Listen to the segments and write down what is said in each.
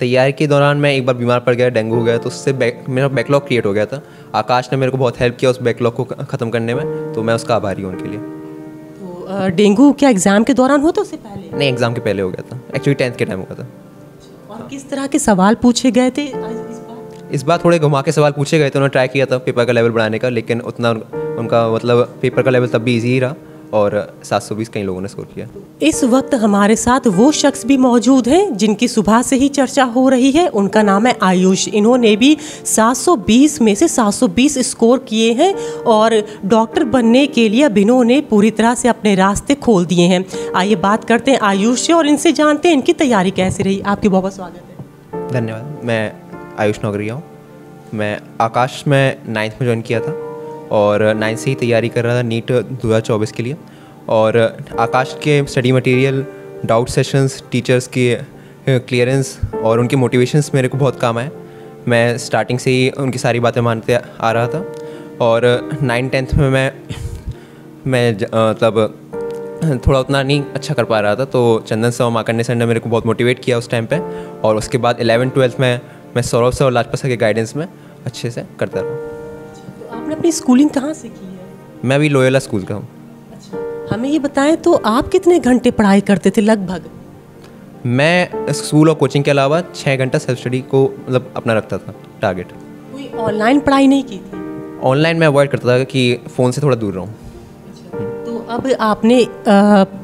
तैयारी के दौरान मैं एक बार बीमार पड़ गया, डेंगू हो गया, तो उससे मेरा बैकलॉग क्रिएट हो गया था। आकाश ने मेरे को बहुत हेल्प किया उस बैकलॉग को ख़त्म करने में, तो मैं उसका आभारी हूँ उनके लिए। तो डेंगू क्या एग्ज़ाम के दौरान हुआ था उससे पहले? नहीं, एग्ज़ाम के पहले हो गया था, एक्चुअली 10th के टाइम हुआ था। और किस तरह के सवाल पूछे गए थे इस बार थोड़े घुमा के सवाल पूछे गए थे। उन्होंने ट्राई किया था पेपर का लेवल बढ़ाने का, लेकिन उतना उनका मतलब पेपर का लेवल तब भी ईजी ही रहा और 720 कई लोगों ने स्कोर किया। इस वक्त हमारे साथ वो शख्स भी मौजूद हैं जिनकी सुबह से ही चर्चा हो रही है। उनका नाम है आयुष। इन्होंने भी 720 में से 720 स्कोर किए हैं और डॉक्टर बनने के लिए अब इन्होंने पूरी तरह से अपने रास्ते खोल दिए हैं। आइए बात करते हैं आयुष से और इनसे जानते हैं इनकी तैयारी कैसे रही। आपके बहुत बहुत स्वागत है। धन्यवाद। मैं आयुष नौगरिया हूँ। मैं आकाश में 9th में ज्वाइन किया था और 9th से ही तैयारी कर रहा था नीट 2024 के लिए। और आकाश के study material, doubt sessions, teachers की क्लियरेंस और उनके मोटिवेशंस मेरे को बहुत काम आए। मैं स्टार्टिंग से ही उनकी सारी बातें मानते आ रहा था और 9th-10th में मैं मतलब थोड़ा उतना नहीं अच्छा कर पा रहा था, तो चंदन सर और माकंडे सर ने मेरे को बहुत मोटिवेट किया उस टाइम पे। और उसके बाद 11th-12th में मैं सौरभ सर और लाजपत सर के गाइडेंस में अच्छे से करता रहा। तो आपने अपनी स्कूलिंग कहाँ से की है? मैं भी लोयोला स्कूल का हूँ। अच्छा, हमें ये बताएं तो आप कितने घंटे पढ़ाई करते थे लगभग? मैं स्कूल और कोचिंग के अलावा 6 घंटा सेल्फ स्टडी को मतलब अपना रखता था टारगेट। कोई ऑनलाइन पढ़ाई नहीं की थी? ऑनलाइन मैं अवॉइड करता था कि फ़ोन से थोड़ा दूर रहूँ। तो अब आपने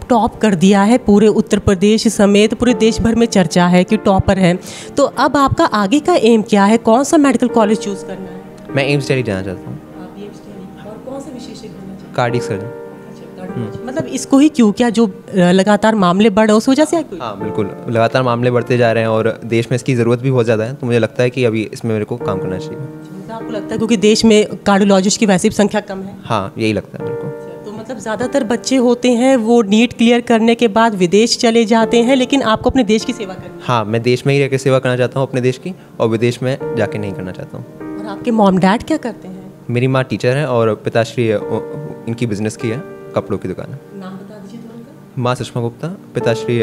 टॉप कर दिया है, पूरे उत्तर प्रदेश समेत पूरे देश भर में चर्चा है कि टॉपर है। तो अब आपका आगे का एम क्या है? कौन सा मेडिकल कॉलेज चूज़ करना है? मैं एम्स दिल्ली जाना चाहता हूँ। आप एम्स दिल्ली। और कौन सा विशेषज्ञ बनना चाहते हैं? Cardiac surgeon. मतलब इसको ही क्यों, क्या जो लगातार मामले बढ़ रहे उस वजह से? हाँ बिल्कुल, लगातार मामले बढ़ते जा रहे हैं और देश में इसकी ज़रूरत भी बहुत ज़्यादा है, तो मुझे लगता है कि अभी इसमें मेरे को काम करना चाहिए। मतलब आपको लगता है क्योंकि देश में कार्डियोलॉजिस्ट की वैसे भी संख्या कम है? हाँ, यही लगता है मेरे को। तो मतलब ज़्यादातर बच्चे होते हैं वो नीट क्लियर करने के बाद विदेश चले जाते हैं, लेकिन आपको अपने देश की सेवा करनी है। हाँ, मैं देश में ही रह के सेवा करना चाहता हूँ अपने देश की, और विदेश में जाके नहीं करना चाहता हूँ। और आपके मॉम डैड क्या करते हैं? मेरी माँ टीचर है और पिताश्री इनकी बिजनेस की है, कपड़ों की दुकान है। नाम बता दीजिए थोड़ा उनका। माँ सुषमा गुप्ता, पिताश्री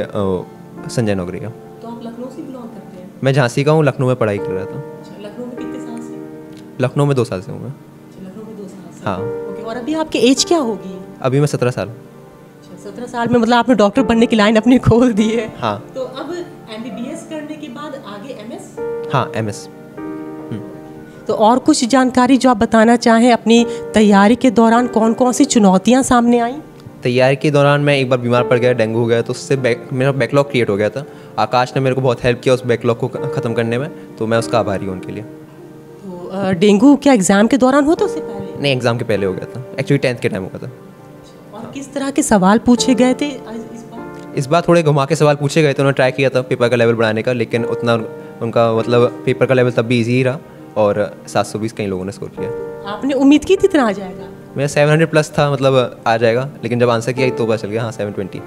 संजय नौगरिया। तो आप लखनऊ से बिलोंग करते हैं? मैं झांसी का हूँ, लखनऊ में पढ़ाई कर रहा था। अच्छा, लखनऊ में कितने साल से? लखनऊ में 2 साल से हूँ मैं। लखनऊ में 2 साल से। हाँ। ओके, और अभी आपकी एज क्या होगी? अभी मैं 17 साल। अच्छा, 17 साल में मतलब आपने डॉक्टर बनने की लाइन अपनी खोल दी है। हाँ। तो अब MBBS करने के बाद आगे MS? हाँ, MS। तो और कुछ जानकारी जो आप बताना चाहें अपनी तैयारी के दौरान, कौन कौन सी चुनौतियाँ सामने आई? तैयारी के दौरान मैं एक बार बीमार पड़ गया, डेंगू हो गया, तो उससे मेरा बैकलॉग क्रिएट हो गया था। आकाश ने मेरे को बहुत हेल्प किया उस बैकलॉग को ख़त्म करने में, तो मैं उसका आभारी हूँ उनके लिए। तो डेंगू क्या एग्ज़ाम के दौरान हुआ था उससे पहले? नहीं, एग्ज़ाम के पहले हो गया था, एक्चुअली 10th के टाइम हुआ था। और किस तरह के सवाल पूछे गए थे इस बार? इस बार थोड़े घुमा के सवाल पूछे गए थे। उन्होंने ट्राई किया था पेपर का लेवल बढ़ाने का, लेकिन उतना उनका मतलब पेपर का लेवल तब भी ईजी ही रहा और 720 कई लोगों ने स्कोर किया। आपने उम्मीद की थी इतना आ जाएगा? मेरा 700+ था, मतलब आ जाएगा, लेकिन जब आंसर किया तो पता चल गया हाँ 720।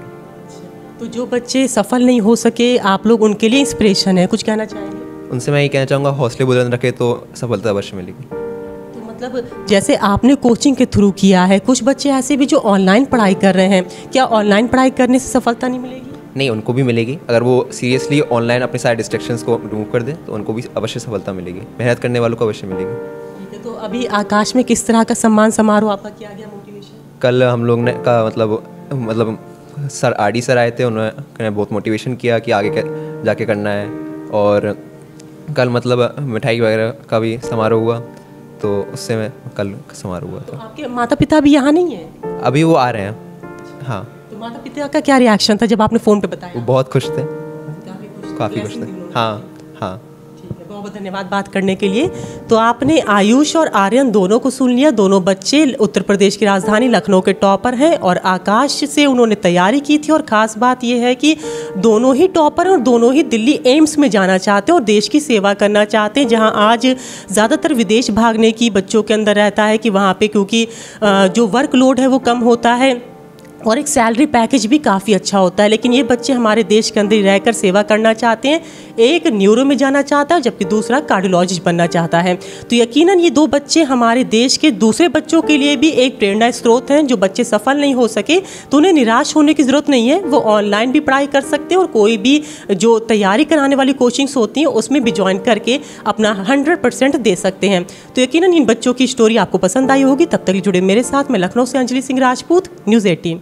तो जो बच्चे सफल नहीं हो सके, आप लोग उनके लिए इंस्पिरेशन है, कुछ कहना चाहेंगे? उनसे मैं ये कहना चाहूँगा, हौसले बुलंद रखे तो सफलता अवश्य मिलेगी। तो मतलब जैसे आपने कोचिंग के थ्रू किया है, कुछ बच्चे ऐसे भी जो ऑनलाइन पढ़ाई कर रहे हैं, क्या ऑनलाइन पढ़ाई करने से सफलता नहीं मिलेगी? नहीं, उनको भी मिलेगी। अगर वो सीरियसली ऑनलाइन अपने सारे डिस्ट्रैक्शंस को रिमूव कर दे तो उनको भी अवश्य सफलता मिलेगी। मेहनत करने वालों को अवश्य मिलेगी। ठीक है, तो अभी आकाश में किस तरह का सम्मान समारोह आपका किया गया, मोटिवेशन? कल हम लोग ने का मतलब सर RD सर आए थे, उन्होंने बहुत मोटिवेशन किया कि आगे जाके करना है। और कल मतलब मिठाई वगैरह का भी समारोह हुआ, तो उससे मैं कल समारोह हुआ तो था। आपके माता पिता भी यहाँ नहीं है? अभी वो आ रहे हैं। हाँ। तो माता पिता का क्या रिएक्शन था जब आपने फ़ोन पे बताया? वो बहुत खुश थे, काफ़ी खुश थे। हाँ हाँ। ठीक है, बहुत बहुत धन्यवाद बात करने के लिए। तो आपने आयुष और आर्यन दोनों को सुन लिया। दोनों बच्चे उत्तर प्रदेश की राजधानी लखनऊ के टॉपर हैं और आकाश से उन्होंने तैयारी की थी। और ख़ास बात यह है कि दोनों ही टॉपर हैं और दोनों ही दिल्ली एम्स में जाना चाहते हैं और देश की सेवा करना चाहते हैं, जहां आज ज़्यादातर विदेश भागने की बच्चों के अंदर रहता है कि वहाँ पे क्योंकि जो वर्कलोड है वो कम होता है, और एक सैलरी पैकेज भी काफ़ी अच्छा होता है। लेकिन ये बच्चे हमारे देश के अंदर ही रहकर सेवा करना चाहते हैं। एक न्यूरो में जाना चाहता है जबकि दूसरा कार्डियोलॉजिस्ट बनना चाहता है। तो यकीनन ये दो बच्चे हमारे देश के दूसरे बच्चों के लिए भी एक प्रेरणा स्रोत हैं। जो बच्चे सफल नहीं हो सके तो उन्हें निराश होने की ज़रूरत नहीं है, वो ऑनलाइन भी पढ़ाई कर सकते हैं और कोई भी जो तैयारी कराने वाली कोचिंग्स होती हैं उसमें भी ज्वाइन करके अपना 100% दे सकते हैं। तो यकीनन इन बच्चों की स्टोरी आपको पसंद आई होगी। तब तक जुड़े मेरे साथ, मैं लखनऊ से अंजलि सिंह राजपूत, न्यूज़ 18।